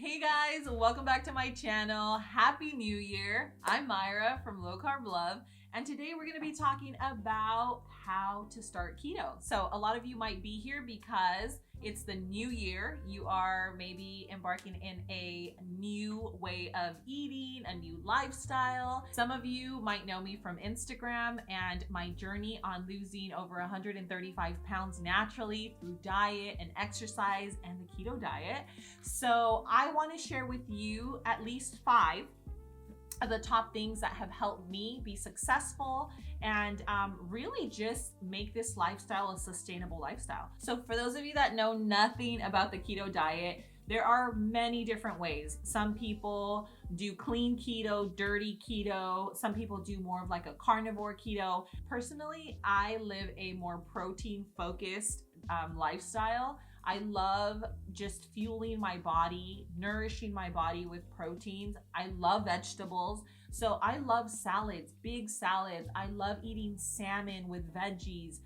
Hey guys, welcome back to my channel. Happy New Year. I'm Myra from Low Carb Love, and today we're going to be talking about how to start keto. So a lot of you might be here because it's the new year. You are maybe embarking in a new way of eating, a new lifestyle. Some of you might know me from Instagram and my journey on losing over 135 pounds naturally through diet and exercise and the keto diet. So I want to share with you at least 5 of the top things that have helped me be successful and really just make this lifestyle a sustainable lifestyle. So for those of you that know nothing about the keto diet, there are many different ways. Some people do clean keto, dirty keto. Some people do more of like a carnivore keto. Personally, I live a more protein focused lifestyle. I love just fueling my body, nourishing my body with proteins. I love vegetables. So I love salads, big salads. I love eating salmon with veggies.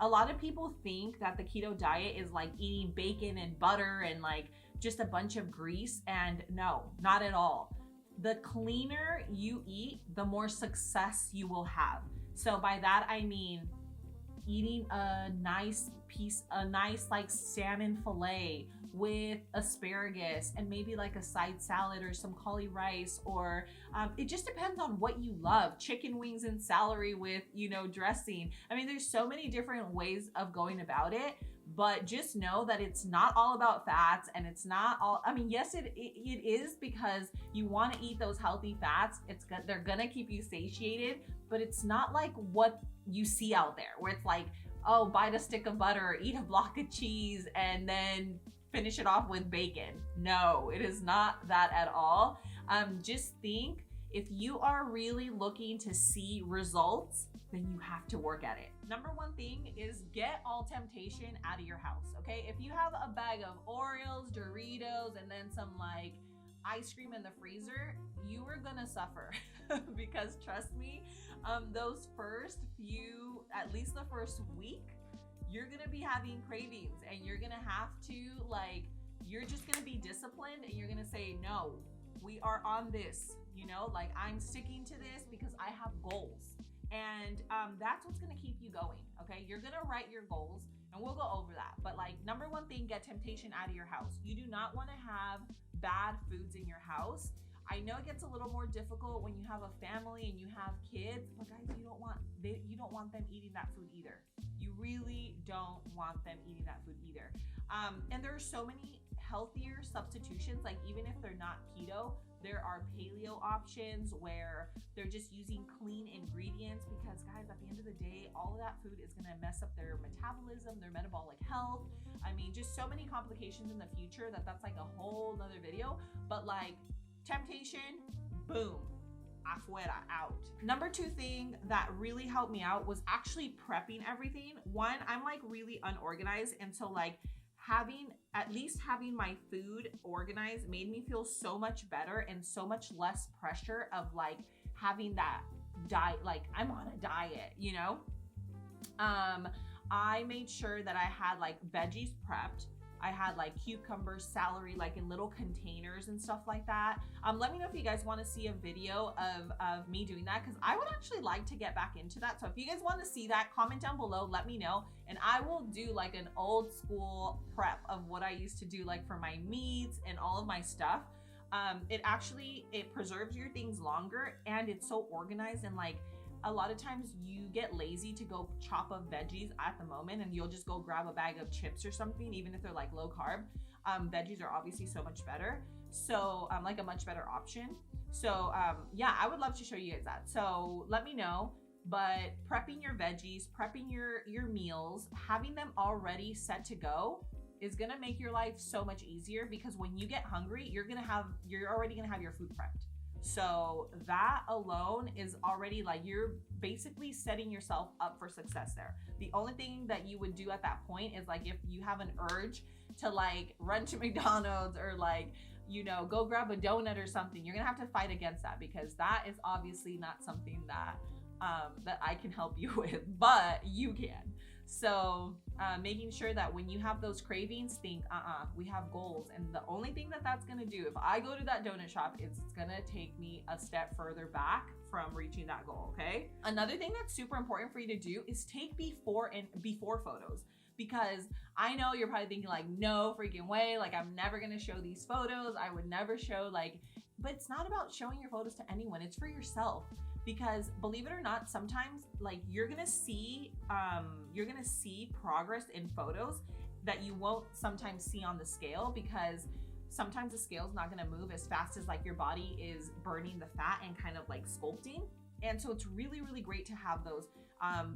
A lot of people think that the keto diet is like eating bacon and butter and like just a bunch of grease. And no, not at all. The cleaner you eat, the more success you will have. So by that, I mean, eating a nice like salmon fillet with asparagus and maybe like a side salad or some cauli rice, or it just depends on what you love. Chicken wings and celery with, dressing. I mean, there's so many different ways of going about it, but just know that it's not all about fats, and it's not all, yes, it is, because you want to eat those healthy fats. They're gonna keep you satiated, but it's not like what you see out there where it's like, oh, bite a stick of butter or eat a block of cheese and then finish it off with bacon. No, it is not that at all. Just think, if you are really looking to see results, then you have to work at it. Number one thing is get all temptation out of your house, okay? If you have a bag of Oreos, Doritos, and then some like ice cream in the freezer, you are gonna suffer because trust me, those first few, at least the first week, you're gonna be having cravings, and you're gonna have to you're just gonna be disciplined, and you're gonna say, no, we are on this, I'm sticking to this because I have goals. And that's what's gonna keep you going, okay? You're gonna write your goals, and we'll go over that. But number one thing, get temptation out of your house. You do not wanna have bad foods in your house. I know it gets a little more difficult when you have a family and you have kids, but guys, you don't want them eating that food either. You really don't want them eating that food either. And there are so many healthier substitutions, even if they're not keto, there are paleo options where they're just using clean ingredients, because guys, at the end of the day, all of that food is gonna mess up their metabolism, their metabolic health. Just so many complications in the future that's like a whole nother video. But temptation, boom, afuera, out. Number 2 thing that really helped me out was actually prepping everything. One, I'm really unorganized, and so having my food organized made me feel so much better and so much less pressure of having that diet, I'm on a diet, I made sure that I had veggies prepped. I had cucumbers, celery, in little containers and stuff like that. Let me know if you guys want to see a video of me doing that, because I would actually like to get back into that. So if you guys want to see that, comment down below, let me know. And I will do an old school prep of what I used to do for my meats and all of my stuff. It preserves your things longer, and it's so organized, and a lot of times you get lazy to go chop up veggies at the moment, and you'll just go grab a bag of chips or something, even if they're low carb. Veggies are obviously so much better. So a much better option. So yeah, I would love to show you guys that. So let me know. But prepping your veggies, prepping your meals, having them already set to go is gonna make your life so much easier, because when you get hungry, you're already gonna have your food prepped. So that alone is already you're basically setting yourself up for success there. The only thing that you would do at that point is if you have an urge to run to McDonald's or go grab a donut or something, you're gonna have to fight against that, because that is obviously not something that I can help you with, but you can. So making sure that when you have those cravings, think, we have goals. And the only thing that that's gonna do, if I go to that donut shop, it's gonna take me a step further back from reaching that goal, okay? Another thing that's super important for you to do is take before photos. Because I know you're probably thinking like, no freaking way, like I'm never gonna show these photos. I would never show but it's not about showing your photos to anyone, it's for yourself. Because believe it or not, sometimes like you're gonna see progress in photos that you won't sometimes see on the scale, because sometimes the scale's not gonna move as fast as like your body is burning the fat and kind of like sculpting. And so it's really, really great to have those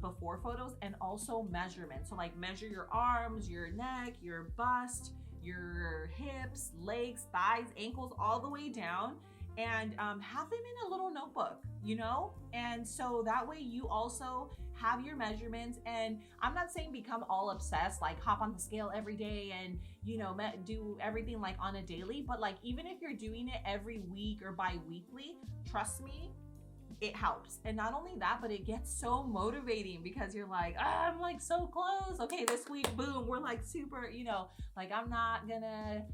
before photos, and also measurements. So like measure your arms, your neck, your bust, your hips, legs, thighs, ankles, all the way down, and have them in a little notebook, you know? And so that way you also have your measurements. And I'm not saying become all obsessed, like hop on the scale every day and, you know, do everything like on a daily, but like even if you're doing it every week or bi-weekly, trust me, it helps. And not only that, but it gets so motivating, because you're like, I'm like so close. Okay, this week, boom, we're like super, you know, like I'm not gonna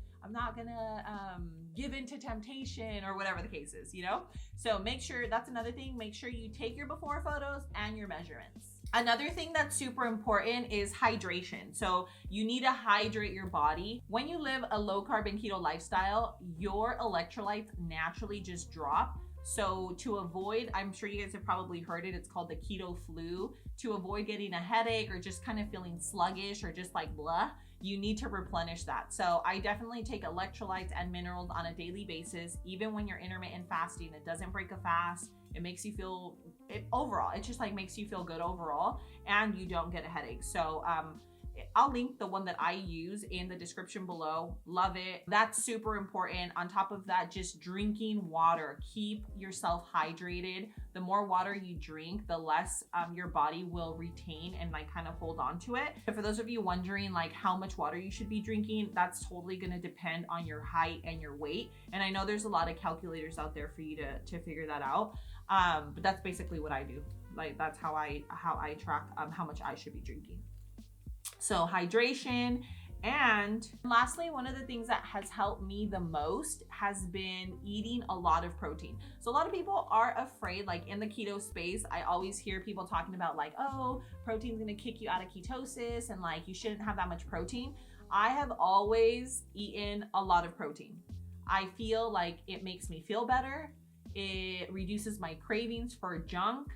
give into temptation or whatever the case is, you know? So make sure, that's another thing, make sure you take your before photos and your measurements. Another thing that's super important is hydration. So you need to hydrate your body. When you live a low carb and keto lifestyle, your electrolytes naturally just drop. So to avoid, I'm sure you guys have probably heard it, it's called the keto flu. To avoid getting a headache or just kind of feeling sluggish or just like blah, you need to replenish that. So I definitely take electrolytes and minerals on a daily basis. Even when you're intermittent fasting, it doesn't break a fast. It makes you feel, overall, it just like makes you feel good overall, and you don't get a headache. So I'll link the one that I use in the description below. Love it. That's super important. On top of that, just drinking water. Keep yourself hydrated. The more water you drink, the less your body will retain and like kind of hold on to it. And for those of you wondering like how much water you should be drinking, that's totally going to depend on your height and your weight. And I know there's a lot of calculators out there for you to figure that out. But that's basically what I do. Like that's how I track how much I should be drinking. So hydration. And lastly, one of the things that has helped me the most has been eating a lot of protein. So a lot of people are afraid, like in the keto space, I always hear people talking about like, oh, protein's gonna kick you out of ketosis and like you shouldn't have that much protein. I have always eaten a lot of protein. I feel like it makes me feel better. It reduces my cravings for junk.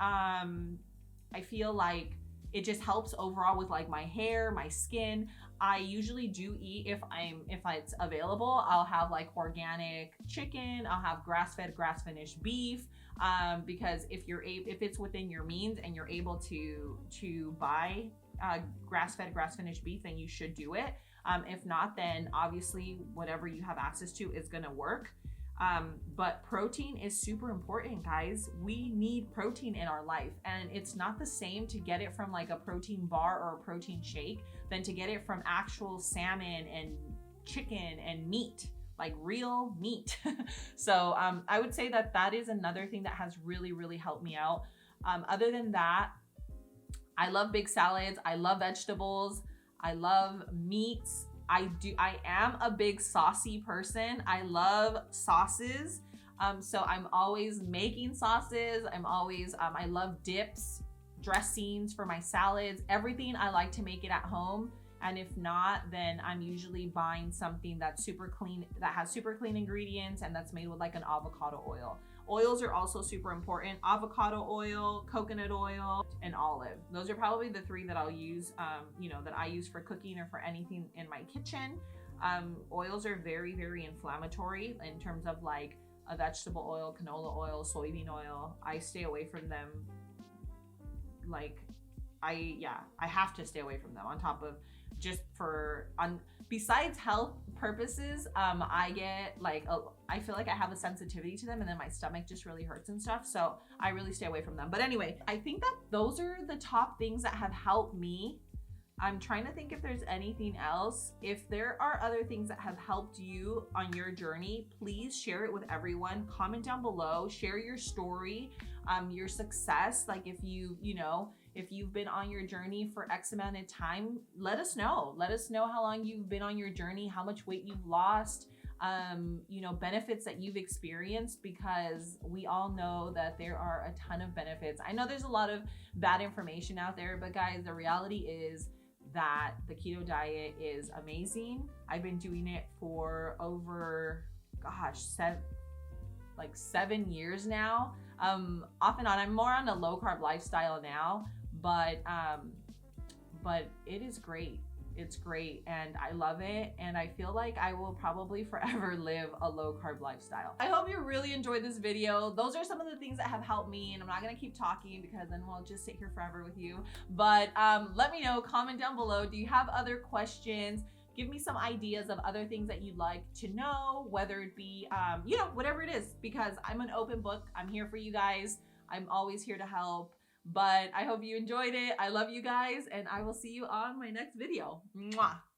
I feel like it just helps overall with like my hair, my skin. I usually do eat, if it's available, I'll have like organic chicken, I'll have grass-fed, grass-finished beef, because if it's within your means and you're able to buy grass-fed, grass-finished beef, then you should do it. If not, then obviously whatever you have access to is gonna work. But protein is super important, guys. We need protein in our life, and it's not the same to get it from like a protein bar or a protein shake than to get it from actual salmon and chicken and meat, like real meat. So I would say that is another thing that has really, really helped me out. Other than that, I love big salads. I love vegetables. I love meats. I am a big saucy person. I love sauces. So I'm always making sauces. I love dips, dressings for my salads, everything. I like to make it at home. And if not, then I'm usually buying something that's super clean, that has super clean ingredients, and that's made with like an avocado oil. Oils are also super important. Avocado oil, coconut oil, and olive. Those are probably the three that I'll use, that I use for cooking or for anything in my kitchen. Oils are very, very inflammatory in terms of like a vegetable oil, canola oil, soybean oil. I stay away from them. I have to stay away from them, on top of just besides health purposes. I feel like I have a sensitivity to them, and then my stomach just really hurts and stuff. So I really stay away from them. But anyway, I think that those are the top things that have helped me. I'm trying to think if there's anything else. If there are other things that have helped you on your journey, please share it with everyone. Comment down below, share your story, your success. Like if If you've been on your journey for X amount of time, let us know. Let us know how long you've been on your journey, how much weight you've lost, you know, benefits that you've experienced, because we all know that there are a ton of benefits. I know there's a lot of bad information out there, but guys, the reality is that the keto diet is amazing. I've been doing it for over, gosh, 7 years now. Off and on. I'm more on a low carb lifestyle now, but it is great. It's great and I love it, and I feel like I will probably forever live a low carb lifestyle. I hope you really enjoyed this video. Those are some of the things that have helped me, and I'm not gonna keep talking because then we'll just sit here forever with you. But let me know, comment down below. Do you have other questions? Give me some ideas of other things that you'd like to know, whether it be, you know, whatever it is, because I'm an open book. I'm here for you guys. I'm always here to help. But I hope you enjoyed it. I love you guys, and I will see you on my next video. Mwah.